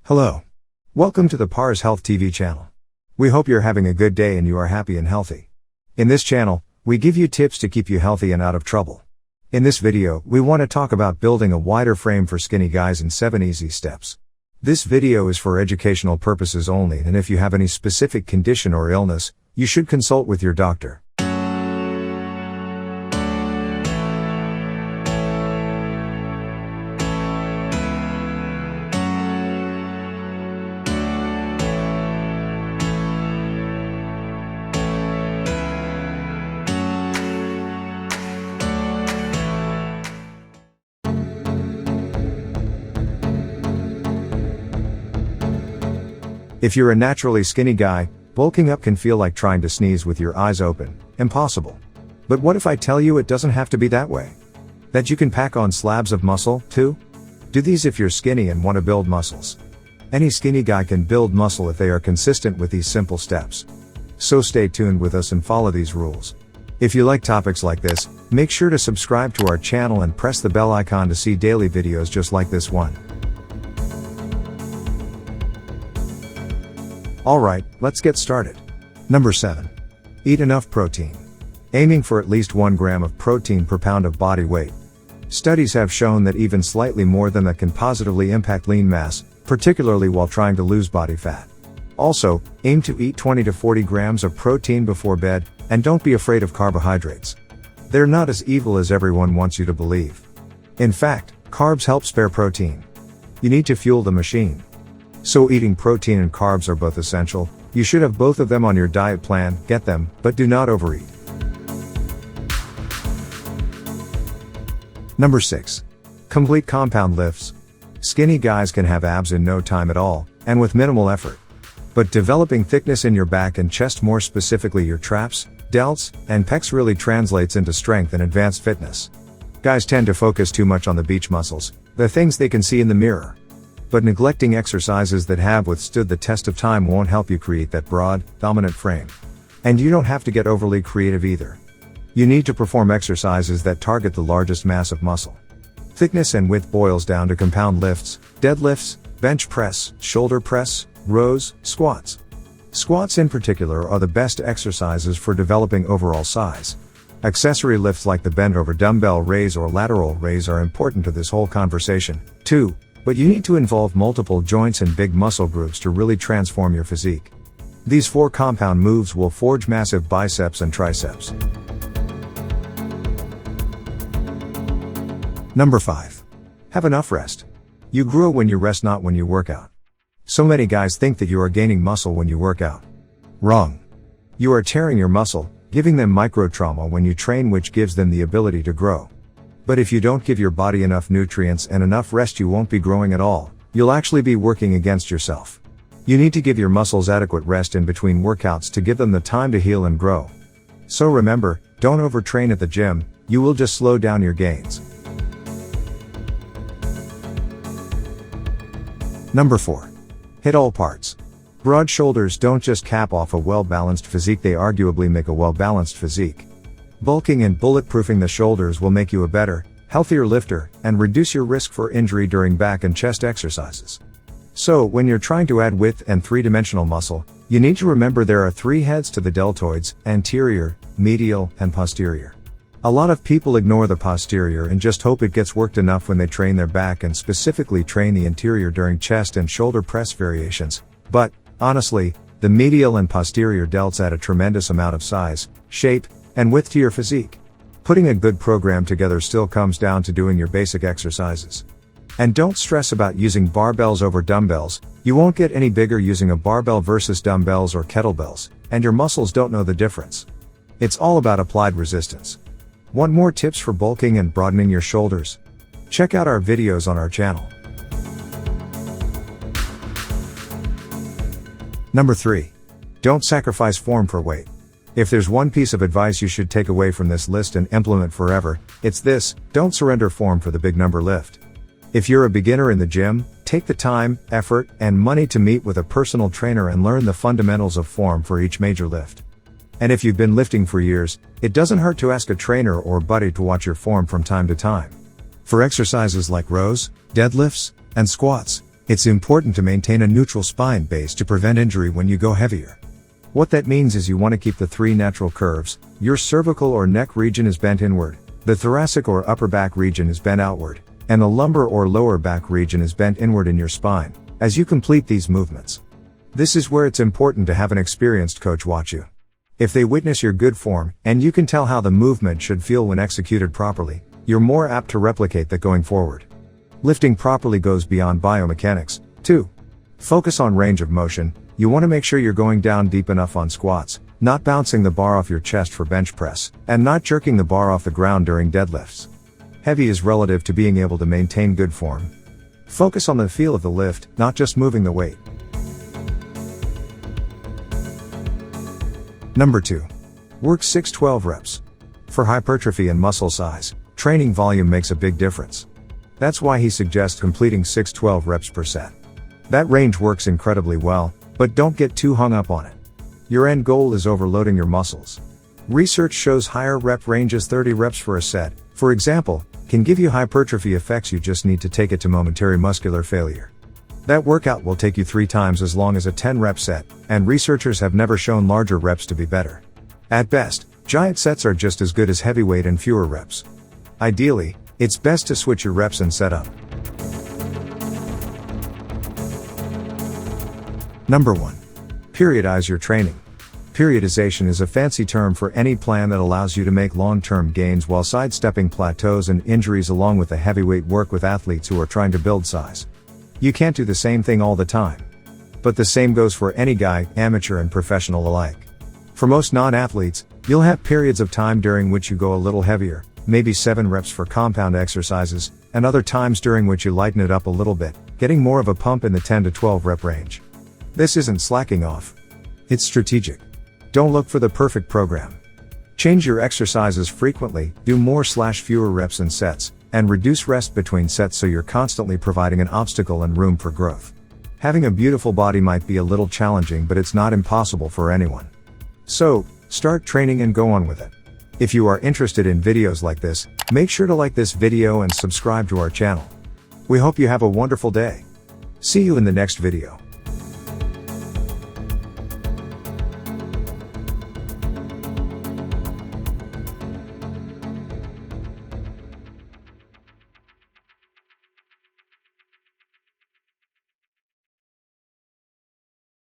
Hello. Welcome to the Pars Health TV channel. We hope you're having a good day and you are happy and healthy. In this channel, we give you tips to keep you healthy and out of trouble. In this video, we want to talk about building a wider frame for skinny guys in 7 easy steps. This video is for educational purposes only, and if you have any specific condition or illness, you should consult with your doctor. If you're a naturally skinny guy, bulking up can feel like trying to sneeze with your eyes open. Impossible. But what if I tell you it doesn't have to be that way? That you can pack on slabs of muscle, too? Do these if you're skinny and want to build muscles. Any skinny guy can build muscle if they are consistent with these simple steps. So stay tuned with us and follow these rules. If you like topics like this, make sure to subscribe to our channel and press the bell icon to see daily videos just like this one. Alright, let's get started. Number 7. Eat enough protein. Aiming for at least 1 gram of protein per pound of body weight. Studies have shown that even slightly more than that can positively impact lean mass, particularly while trying to lose body fat. Also, aim to eat 20 to 40 grams of protein before bed, and don't be afraid of carbohydrates. They're not as evil as everyone wants you to believe. In fact, carbs help spare protein. You need to fuel the machine. So eating protein and carbs are both essential. You should have both of them on your diet plan, get them, but do not overeat. Number 6. Complete compound lifts. Skinny guys can have abs in no time at all, and with minimal effort. But developing thickness in your back and chest, more specifically your traps, delts, and pecs, really translates into strength and advanced fitness. Guys tend to focus too much on the beach muscles, the things they can see in the mirror. But neglecting exercises that have withstood the test of time won't help you create that broad, dominant frame. And you don't have to get overly creative either. You need to perform exercises that target the largest mass of muscle. Thickness and width boils down to compound lifts, deadlifts, bench press, shoulder press, rows, squats. Squats in particular are the best exercises for developing overall size. Accessory lifts like the bent over dumbbell raise or lateral raise are important to this whole conversation, too. But you need to involve multiple joints and big muscle groups to really transform your physique. These 4 compound moves will forge massive biceps and triceps. Number 5. Have enough rest. You grow when you rest, not when you work out. So many guys think that you are gaining muscle when you work out. Wrong. You are tearing your muscle, giving them micro-trauma when you train, which gives them the ability to grow. But if you don't give your body enough nutrients and enough rest, you won't be growing at all. You'll actually be working against yourself. You need to give your muscles adequate rest in between workouts to give them the time to heal and grow. So remember, don't overtrain at the gym, you will just slow down your gains. Number 4. Hit all parts. Broad shoulders don't just cap off a well-balanced physique, they arguably make a well-balanced physique. Bulking and bulletproofing the shoulders will make you a better, healthier lifter, and reduce your risk for injury during back and chest exercises. So, when you're trying to add width and 3-dimensional muscle, you need to remember there are 3 heads to the deltoids: anterior, medial, and posterior. A lot of people ignore the posterior and just hope it gets worked enough when they train their back, and specifically train the interior during chest and shoulder press variations. But, honestly, the medial and posterior delts add a tremendous amount of size, shape, and width to your physique. Putting a good program together still comes down to doing your basic exercises. And don't stress about using barbells over dumbbells. You won't get any bigger using a barbell versus dumbbells or kettlebells, and your muscles don't know the difference. It's all about applied resistance. Want more tips for bulking and broadening your shoulders? Check out our videos on our channel. Number 3. Don't sacrifice form for weight. If there's one piece of advice you should take away from this list and implement forever, it's this: don't surrender form for the big number lift. If you're a beginner in the gym, take the time, effort, and money to meet with a personal trainer and learn the fundamentals of form for each major lift. And if you've been lifting for years, it doesn't hurt to ask a trainer or buddy to watch your form from time to time. For exercises like rows, deadlifts, and squats, it's important to maintain a neutral spine base to prevent injury when you go heavier. What that means is you want to keep the 3 natural curves. Your cervical or neck region is bent inward, the thoracic or upper back region is bent outward, and the lumbar or lower back region is bent inward in your spine, as you complete these movements. This is where it's important to have an experienced coach watch you. If they witness your good form, and you can tell how the movement should feel when executed properly, you're more apt to replicate that going forward. Lifting properly goes beyond biomechanics, too. Focus on range of motion. You want to make sure you're going down deep enough on squats, not bouncing the bar off your chest for bench press, and not jerking the bar off the ground during deadlifts. Heavy is relative to being able to maintain good form. Focus on the feel of the lift, not just moving the weight. Number 2. Work 6-12 reps. For hypertrophy and muscle size, training volume makes a big difference. That's why he suggests completing 6-12 reps per set. That range works incredibly well, but don't get too hung up on it. Your end goal is overloading your muscles. Research shows higher rep ranges, 30 reps for a set, for example, can give you hypertrophy effects. You just need to take it to momentary muscular failure. That workout will take you 3 times as long as a 10-rep set, and researchers have never shown larger reps to be better. At best, giant sets are just as good as heavyweight and fewer reps. Ideally, it's best to switch your reps and setup. Number 1. Periodize your training. Periodization is a fancy term for any plan that allows you to make long-term gains while sidestepping plateaus and injuries, along with the heavyweight work with athletes who are trying to build size. You can't do the same thing all the time. But the same goes for any guy, amateur and professional alike. For most non-athletes, you'll have periods of time during which you go a little heavier, maybe 7 reps for compound exercises, and other times during which you lighten it up a little bit, getting more of a pump in the 10 to 12 rep range. This isn't slacking off. It's strategic. Don't look for the perfect program. Change your exercises frequently, do more/fewer reps and sets, and reduce rest between sets so you're constantly providing an obstacle and room for growth. Having a beautiful body might be a little challenging, but it's not impossible for anyone. So, start training and go on with it. If you are interested in videos like this, make sure to like this video and subscribe to our channel. We hope you have a wonderful day. See you in the next video.